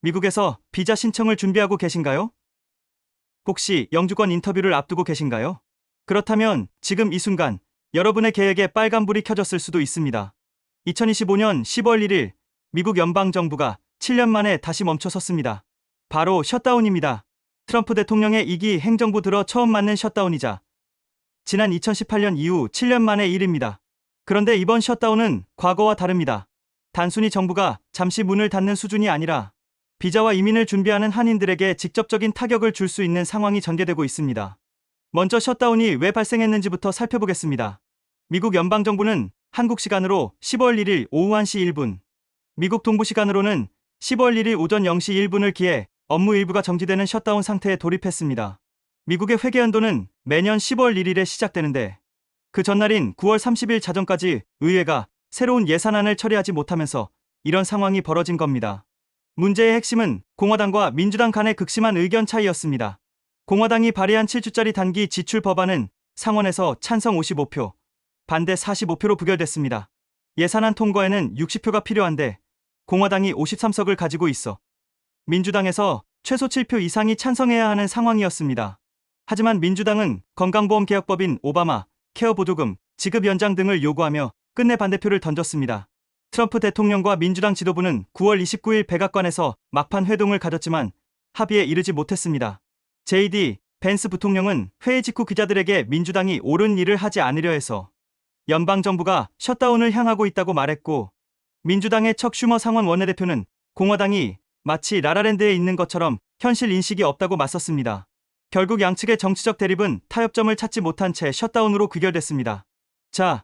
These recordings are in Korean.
미국에서 비자 신청을 준비하고 계신가요? 혹시 영주권 인터뷰를 앞두고 계신가요? 그렇다면 지금 이 순간 여러분의 계획에 빨간불이 켜졌을 수도 있습니다. 2025년 10월 1일 미국 연방정부가 7년 만에 다시 멈춰섰습니다. 바로 셧다운입니다. 트럼프 대통령의 2기 행정부 들어 처음 맞는 셧다운이자 지난 2018년 이후 7년 만의 일입니다. 그런데 이번 셧다운은 과거와 다릅니다. 단순히 정부가 잠시 문을 닫는 수준이 아니라 비자와 이민을 준비하는 한인들에게 직접적인 타격을 줄 수 있는 상황이 전개되고 있습니다. 먼저 셧다운이 왜 발생했는지부터 살펴보겠습니다. 미국 연방정부는 한국 시간으로 10월 1일 오후 1시 1분, 미국 동부 시간으로는 10월 1일 오전 0시 1분을 기해 업무 일부가 정지되는 셧다운 상태에 돌입했습니다. 미국의 회계연도는 매년 10월 1일에 시작되는데 그 전날인 9월 30일 자정까지 의회가 새로운 예산안을 처리하지 못하면서 이런 상황이 벌어진 겁니다. 문제의 핵심은 공화당과 민주당 간의 극심한 의견 차이였습니다. 공화당이 발의한 7주짜리 단기 지출 법안은 상원에서 찬성 55표, 반대 45표로 부결됐습니다. 예산안 통과에는 60표가 필요한데 공화당이 53석을 가지고 있어 민주당에서 최소 7표 이상이 찬성해야 하는 상황이었습니다. 하지만 민주당은 건강보험개혁법인 오바마, 케어 보조금, 지급 연장 등을 요구하며 끝내 반대표를 던졌습니다. 트럼프 대통령과 민주당 지도부는 9월 29일 백악관에서 막판 회동을 가졌지만 합의에 이르지 못했습니다. JD 벤스 부통령은 회의 직후 기자들에게 민주당이 옳은 일을 하지 않으려 해서 연방정부가 셧다운을 향하고 있다고 말했고, 민주당의 척 슈머 상원 원내대표는 공화당이 마치 라라랜드에 있는 것처럼 현실 인식이 없다고 맞섰습니다. 결국 양측의 정치적 대립은 타협점을 찾지 못한 채 셧다운으로 귀결됐습니다. 자,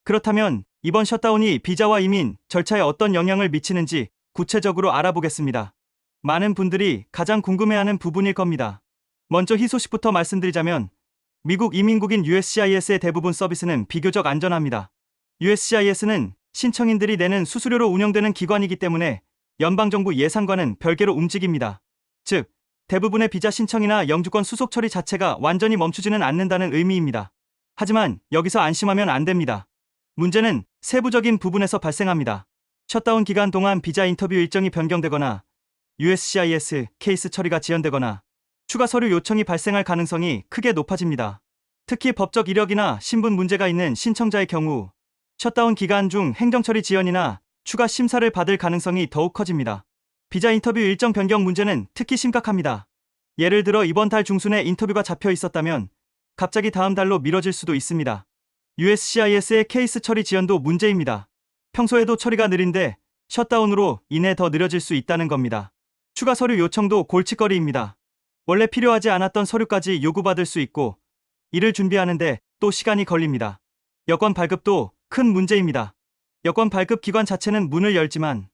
그렇다면 이번 셧다운이 비자와 이민 절차에 어떤 영향을 미치는지 구체적으로 알아보겠습니다. 많은 분들이 가장 궁금해하는 부분일 겁니다. 먼저 희소식부터 말씀드리자면 미국 이민국인 USCIS의 대부분 서비스는 비교적 안전합니다. USCIS는 신청인들이 내는 수수료로 운영되는 기관이기 때문에 연방정부 예산과는 별개로 움직입니다. 즉, 대부분의 비자 신청이나 영주권 수속 처리 자체가 완전히 멈추지는 않는다는 의미입니다. 하지만 여기서 안심하면 안 됩니다. 문제는 세부적인 부분에서 발생합니다. 셧다운 기간 동안 비자 인터뷰 일정이 변경되거나 USCIS 케이스 처리가 지연되거나 추가 서류 요청이 발생할 가능성이 크게 높아집니다. 특히 법적 이력이나 신분 문제가 있는 신청자의 경우 셧다운 기간 중 행정처리 지연이나 추가 심사를 받을 가능성이 더욱 커집니다. 비자 인터뷰 일정 변경 문제는 특히 심각합니다. 예를 들어 이번 달 중순에 인터뷰가 잡혀 있었다면 갑자기 다음 달로 미뤄질 수도 있습니다. USCIS의 케이스 처리 지연도 문제입니다. 평소에도 처리가 느린데 셧다운으로 인해 더 느려질 수 있다는 겁니다. 추가 서류 요청도 골칫거리입니다. 원래 필요하지 않았던 서류까지 요구받을 수 있고 이를 준비하는데 또 시간이 걸립니다. 여권 발급도 큰 문제입니다. 여권 발급 기관 자체는 문을 열지만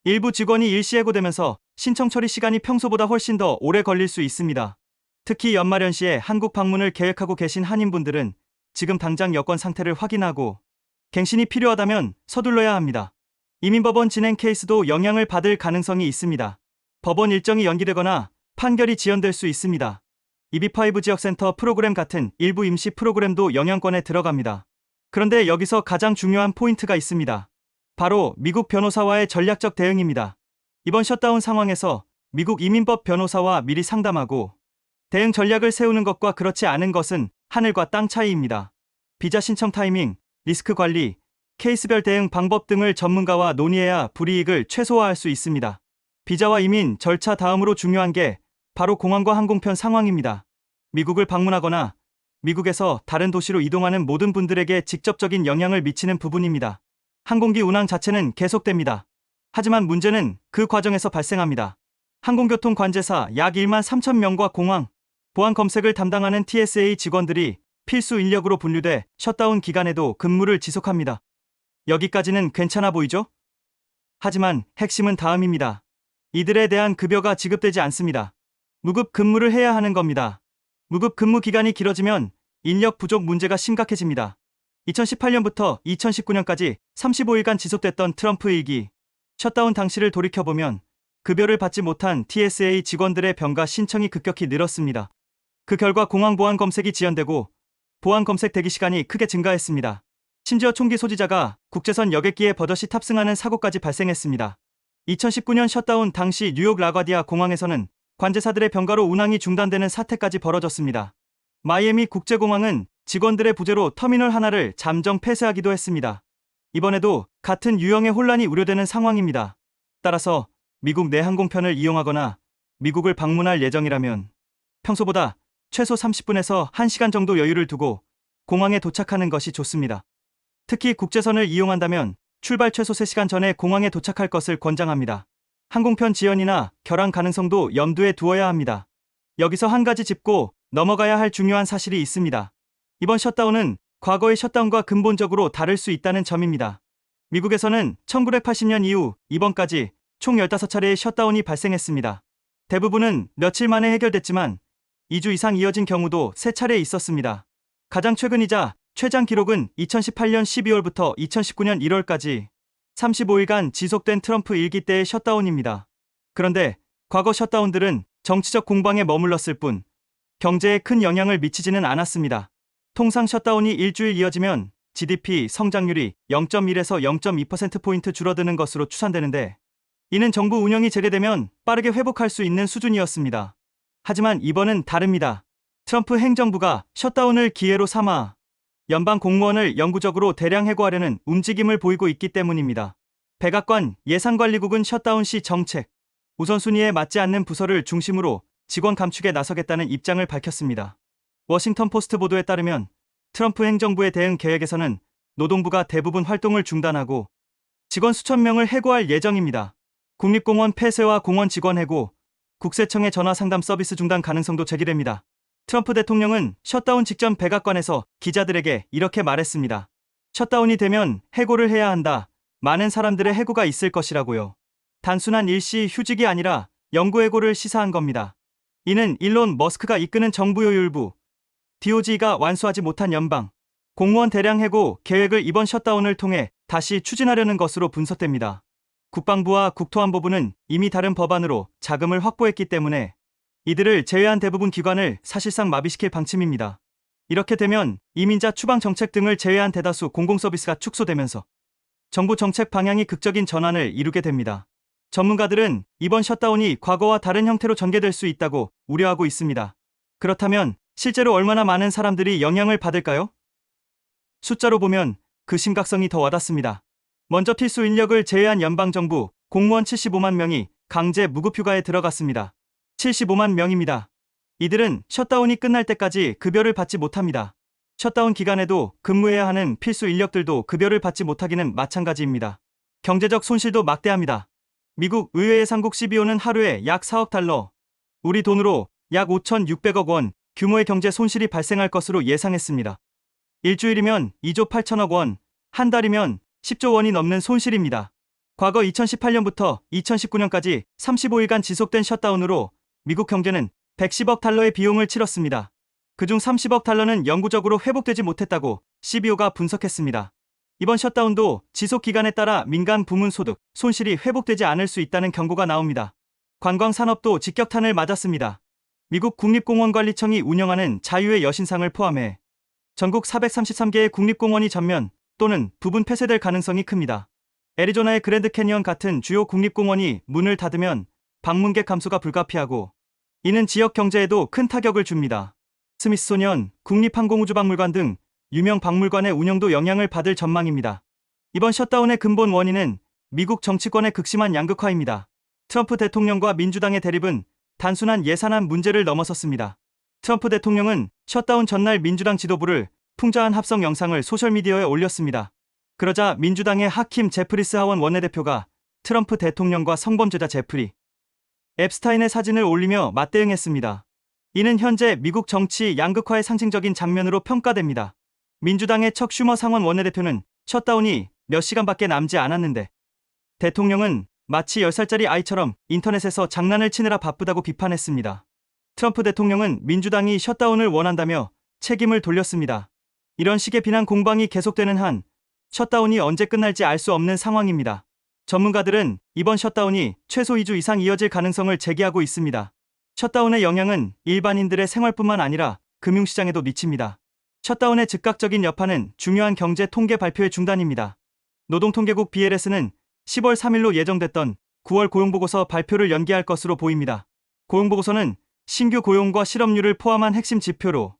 일부 직원이 일시해고되면서 신청 처리 시간이 평소보다 훨씬 더 오래 걸릴 수 있습니다. 특히 연말연시에 한국 방문을 계획하고 계신 한인분들은 지금 당장 여권 상태를 확인하고 갱신이 필요하다면 서둘러야 합니다. 이민법원 진행 케이스도 영향을 받을 가능성이 있습니다. 법원 일정이 연기되거나 판결이 지연될 수 있습니다. EB5 지역센터 프로그램 같은 일부 임시 프로그램도 영향권에 들어갑니다. 그런데 여기서 가장 중요한 포인트가 있습니다. 바로 미국 변호사와의 전략적 대응입니다. 이번 셧다운 상황에서 미국 이민법 변호사와 미리 상담하고 대응 전략을 세우는 것과 그렇지 않은 것은 하늘과 땅 차이입니다. 비자 신청 타이밍, 리스크 관리, 케이스별 대응 방법 등을 전문가와 논의해야 불이익을 최소화할 수 있습니다. 비자와 이민 절차 다음으로 중요한 게 바로 공항과 항공편 상황입니다. 미국을 방문하거나 미국에서 다른 도시로 이동하는 모든 분들에게 직접적인 영향을 미치는 부분입니다. 항공기 운항 자체는 계속됩니다. 하지만 문제는 그 과정에서 발생합니다. 항공교통 관제사 약 1만 3천 명과 공항, 보안 검색을 담당하는 TSA 직원들이 필수 인력으로 분류돼 셧다운 기간에도 근무를 지속합니다. 여기까지는 괜찮아 보이죠? 하지만 핵심은 다음입니다. 이들에 대한 급여가 지급되지 않습니다. 무급 근무를 해야 하는 겁니다. 무급 근무 기간이 길어지면 인력 부족 문제가 심각해집니다. 2018년부터 2019년까지 35일간 지속됐던 트럼프 1기 셧다운 당시를 돌이켜보면 급여를 받지 못한 TSA 직원들의 병가 신청이 급격히 늘었습니다. 그 결과 공항 보안 검색이 지연되고 보안 검색 대기 시간이 크게 증가했습니다. 심지어 총기 소지자가 국제선 여객기에 버젓이 탑승하는 사고까지 발생했습니다. 2019년 셧다운 당시 뉴욕 라과디아 공항에서는 관제사들의 병가로 운항이 중단되는 사태까지 벌어졌습니다. 마이애미 국제공항은 직원들의 부재로 터미널 하나를 잠정 폐쇄하기도 했습니다. 이번에도 같은 유형의 혼란이 우려되는 상황입니다. 따라서 미국 내 항공편을 이용하거나 미국을 방문할 예정이라면 평소보다 최소 30분에서 1시간 정도 여유를 두고 공항에 도착하는 것이 좋습니다. 특히 국제선을 이용한다면 출발 최소 3시간 전에 공항에 도착할 것을 권장합니다. 항공편 지연이나 결항 가능성도 염두에 두어야 합니다. 여기서 한 가지 짚고 넘어가야 할 중요한 사실이 있습니다. 이번 셧다운은 과거의 셧다운과 근본적으로 다를 수 있다는 점입니다. 미국에서는 1980년 이후 이번까지 총 15차례의 셧다운이 발생했습니다. 대부분은 며칠 만에 해결됐지만 2주 이상 이어진 경우도 3차례 있었습니다. 가장 최근이자 최장 기록은 2018년 12월부터 2019년 1월까지 35일간 지속된 트럼프 1기 때의 셧다운입니다. 그런데 과거 셧다운들은 정치적 공방에 머물렀을 뿐 경제에 큰 영향을 미치지는 않았습니다. 통상 셧다운이 일주일 이어지면 GDP 성장률이 0.1에서 0.2%포인트 줄어드는 것으로 추산되는데 이는 정부 운영이 재개되면 빠르게 회복할 수 있는 수준이었습니다. 하지만 이번은 다릅니다. 트럼프 행정부가 셧다운을 기회로 삼아 연방 공무원을 영구적으로 대량 해고하려는 움직임을 보이고 있기 때문입니다. 백악관 예산관리국은 셧다운 시 정책 우선순위에 맞지 않는 부서를 중심으로 직원 감축에 나서겠다는 입장을 밝혔습니다. 워싱턴 포스트 보도에 따르면 트럼프 행정부의 대응 계획에서는 노동부가 대부분 활동을 중단하고 직원 수천 명을 해고할 예정입니다. 국립공원 폐쇄와 공원 직원 해고, 국세청의 전화 상담 서비스 중단 가능성도 제기됩니다. 트럼프 대통령은 셧다운 직전 백악관에서 기자들에게 이렇게 말했습니다. 셧다운이 되면 해고를 해야 한다. 많은 사람들의 해고가 있을 것이라고요. 단순한 일시 휴직이 아니라 영구 해고를 시사한 겁니다. 이는 일론 머스크가 이끄는 정부 요율부 DOG가 완수하지 못한 연방 공무원 대량 해고 계획을 이번 셧다운을 통해 다시 추진하려는 것으로 분석됩니다. 국방부와 국토안보부는 이미 다른 법안으로 자금을 확보했기 때문에 이들을 제외한 대부분 기관을 사실상 마비시킬 방침입니다. 이렇게 되면 이민자 추방 정책 등을 제외한 대다수 공공서비스가 축소되면서 정부 정책 방향이 극적인 전환을 이루게 됩니다. 전문가들은 이번 셧다운이 과거와 다른 형태로 전개될 수 있다고 우려하고 있습니다. 그렇다면 실제로 얼마나 많은 사람들이 영향을 받을까요? 숫자로 보면 그 심각성이 더 와닿습니다. 먼저 필수 인력을 제외한 연방정부 공무원 75만 명이 강제 무급휴가에 들어갔습니다. 75만 명입니다. 이들은 셧다운이 끝날 때까지 급여를 받지 못합니다. 셧다운 기간에도 근무해야 하는 필수 인력들도 급여를 받지 못하기는 마찬가지입니다. 경제적 손실도 막대합니다. 미국 의회 예산국 CBO는 하루에 약 4억 달러, 우리 돈으로 약 5,600억 원 규모의 경제 손실이 발생할 것으로 예상했습니다. 일주일이면 2조 8천억 원, 한 달이면 10조 원이 넘는 손실입니다. 과거 2018년부터 2019년까지 35일간 지속된 셧다운으로 미국 경제는 110억 달러의 비용을 치렀습니다. 그중 30억 달러는 영구적으로 회복되지 못했다고 CBO가 분석했습니다. 이번 셧다운도 지속 기간에 따라 민간 부문 소득 손실이 회복되지 않을 수 있다는 경고가 나옵니다. 관광 산업도 직격탄을 맞았습니다. 미국 국립공원관리청이 운영하는 자유의 여신상을 포함해 전국 433개의 국립공원이 전면 또는 부분 폐쇄될 가능성이 큽니다. 애리조나의 그랜드 캐니언 같은 주요 국립공원이 문을 닫으면 방문객 감소가 불가피하고 이는 지역 경제에도 큰 타격을 줍니다. 스미소니언, 국립항공우주박물관 등 유명 박물관의 운영도 영향을 받을 전망입니다. 이번 셧다운의 근본 원인은 미국 정치권의 극심한 양극화입니다. 트럼프 대통령과 민주당의 대립은 단순한 예산안 문제를 넘어섰습니다. 트럼프 대통령은 셧다운 전날 민주당 지도부를 풍자한 합성 영상을 소셜미디어에 올렸습니다. 그러자 민주당의 하킴 제프리스 하원 원내대표가 트럼프 대통령과 성범죄자 제프리 앱스타인의 사진을 올리며 맞대응했습니다. 이는 현재 미국 정치 양극화의 상징적인 장면으로 평가됩니다. 민주당의 척 슈머 상원 원내대표는 셧다운이 몇 시간밖에 남지 않았는데 대통령은 마치 10살짜리 아이처럼 인터넷에서 장난을 치느라 바쁘다고 비판했습니다. 트럼프 대통령은 민주당이 셧다운을 원한다며 책임을 돌렸습니다. 이런 식의 비난 공방이 계속되는 한 셧다운이 언제 끝날지 알 수 없는 상황입니다. 전문가들은 이번 셧다운이 최소 2주 이상 이어질 가능성을 제기하고 있습니다. 셧다운의 영향은 일반인들의 생활뿐만 아니라 금융시장에도 미칩니다. 셧다운의 즉각적인 여파는 중요한 경제 통계 발표의 중단입니다. 노동통계국 BLS는 10월 3일로 예정됐던 9월 고용보고서 발표를 연기할 것으로 보입니다. 고용보고서는 신규 고용과 실업률을 포함한 핵심 지표로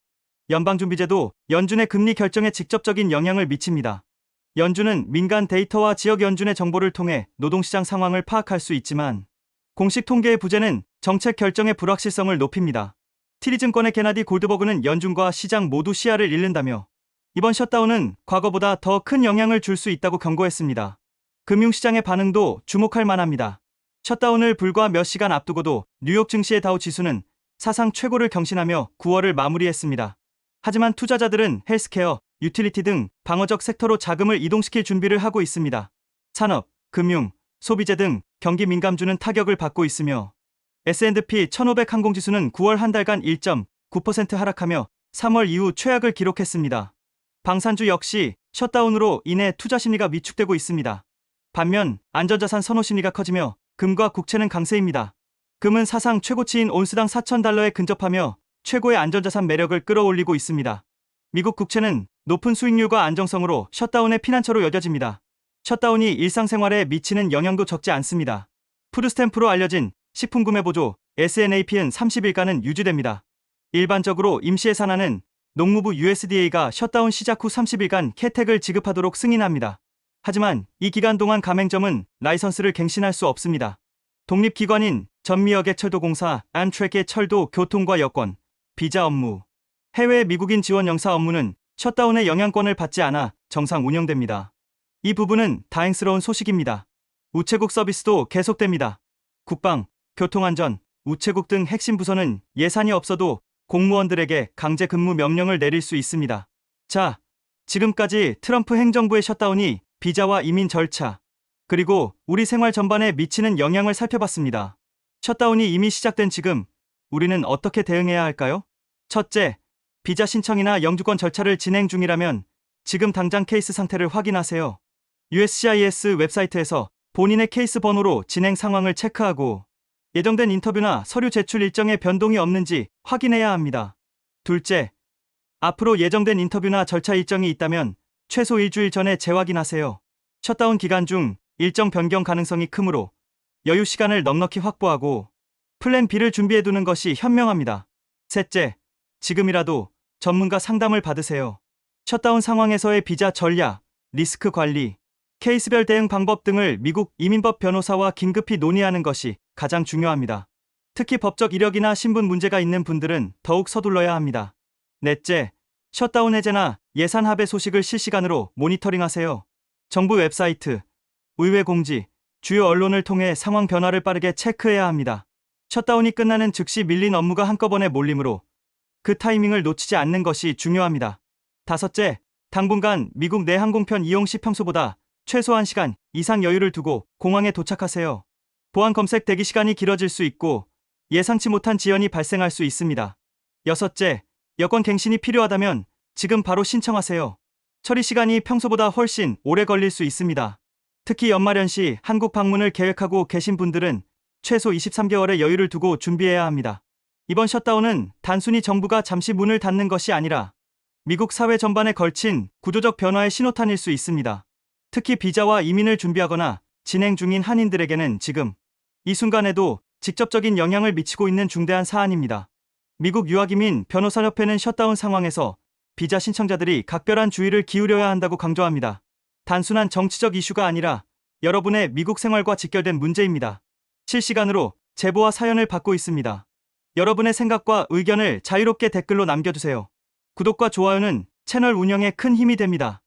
연방준비제도 연준의 금리 결정에 직접적인 영향을 미칩니다. 연준은 민간 데이터와 지역 연준의 정보를 통해 노동시장 상황을 파악할 수 있지만 공식 통계의 부재는 정책 결정의 불확실성을 높입니다. 티리증권의 게나디 골드버그는 연준과 시장 모두 시야를 잃는다며 이번 셧다운은 과거보다 더 큰 영향을 줄 수 있다고 경고했습니다. 금융시장의 반응도 주목할 만합니다. 셧다운을 불과 몇 시간 앞두고도 뉴욕 증시의 다우 지수는 사상 최고를 경신하며 9월을 마무리했습니다. 하지만 투자자들은 헬스케어, 유틸리티 등 방어적 섹터로 자금을 이동시킬 준비를 하고 있습니다. 산업, 금융, 소비재 등 경기 민감주는 타격을 받고 있으며 S&P 1500 항공지수는 9월 한 달간 1.9% 하락하며 3월 이후 최악을 기록했습니다. 방산주 역시 셧다운으로 인해 투자 심리가 위축되고 있습니다. 반면 안전자산 선호 심리가 커지며 금과 국채는 강세입니다. 금은 사상 최고치인 온스당 4,000달러에 근접하며 최고의 안전자산 매력을 끌어올리고 있습니다. 미국 국채는 높은 수익률과 안정성으로 셧다운의 피난처로 여겨집니다. 셧다운이 일상생활에 미치는 영향도 적지 않습니다. 푸드스탬프로 알려진 식품구매보조 SNAP은 30일간은 유지됩니다. 일반적으로 임시예산안은 농무부 USDA가 셧다운 시작 후 30일간 혜택을 지급하도록 승인합니다. 하지만 이 기간 동안 가맹점은 라이선스를 갱신할 수 없습니다. 독립기관인 전미여객철도공사 암트랙의 철도, 교통과 여권, 비자 업무, 해외 미국인 지원 영사 업무는 셧다운의 영향권을 받지 않아 정상 운영됩니다. 이 부분은 다행스러운 소식입니다. 우체국 서비스도 계속됩니다. 국방, 교통안전, 우체국 등 핵심 부서는 예산이 없어도 공무원들에게 강제 근무 명령을 내릴 수 있습니다. 자, 지금까지 트럼프 행정부의 셧다운이 비자와 이민 절차, 그리고 우리 생활 전반에 미치는 영향을 살펴봤습니다. 셧다운이 이미 시작된 지금 우리는 어떻게 대응해야 할까요? 첫째, 비자 신청이나 영주권 절차를 진행 중이라면 지금 당장 케이스 상태를 확인하세요. USCIS 웹사이트에서 본인의 케이스 번호로 진행 상황을 체크하고 예정된 인터뷰나 서류 제출 일정에 변동이 없는지 확인해야 합니다. 둘째, 앞으로 예정된 인터뷰나 절차 일정이 있다면 최소 일주일 전에 재확인하세요. 셧다운 기간 중 일정 변경 가능성이 크므로 여유 시간을 넉넉히 확보하고 플랜 B를 준비해두는 것이 현명합니다. 셋째, 지금이라도 전문가 상담을 받으세요. 셧다운 상황에서의 비자 전략, 리스크 관리, 케이스별 대응 방법 등을 미국 이민법 변호사와 긴급히 논의하는 것이 가장 중요합니다. 특히 법적 이력이나 신분 문제가 있는 분들은 더욱 서둘러야 합니다. 넷째, 셧다운 해제나 예산 합의 소식을 실시간으로 모니터링하세요. 정부 웹사이트, 의회 공지, 주요 언론을 통해 상황 변화를 빠르게 체크해야 합니다. 셧다운이 끝나는 즉시 밀린 업무가 한꺼번에 몰리므로 그 타이밍을 놓치지 않는 것이 중요합니다. 다섯째, 당분간 미국 내 항공편 이용 시 평소보다 최소 1시간 이상 여유를 두고 공항에 도착하세요. 보안 검색 대기 시간이 길어질 수 있고 예상치 못한 지연이 발생할 수 있습니다. 여섯째, 여권 갱신이 필요하다면 지금 바로 신청하세요. 처리 시간이 평소보다 훨씬 오래 걸릴 수 있습니다. 특히 연말연시 한국 방문을 계획하고 계신 분들은 최소 23개월의 여유를 두고 준비해야 합니다. 이번 셧다운은 단순히 정부가 잠시 문을 닫는 것이 아니라 미국 사회 전반에 걸친 구조적 변화의 신호탄일 수 있습니다. 특히 비자와 이민을 준비하거나 진행 중인 한인들에게는 지금 이 순간에도 직접적인 영향을 미치고 있는 중대한 사안입니다. 미국 유학이민 변호사협회는 셧다운 상황에서 비자 신청자들이 각별한 주의를 기울여야 한다고 강조합니다. 단순한 정치적 이슈가 아니라 여러분의 미국 생활과 직결된 문제입니다. 실시간으로 제보와 사연을 받고 있습니다. 여러분의 생각과 의견을 자유롭게 댓글로 남겨주세요. 구독과 좋아요는 채널 운영에 큰 힘이 됩니다.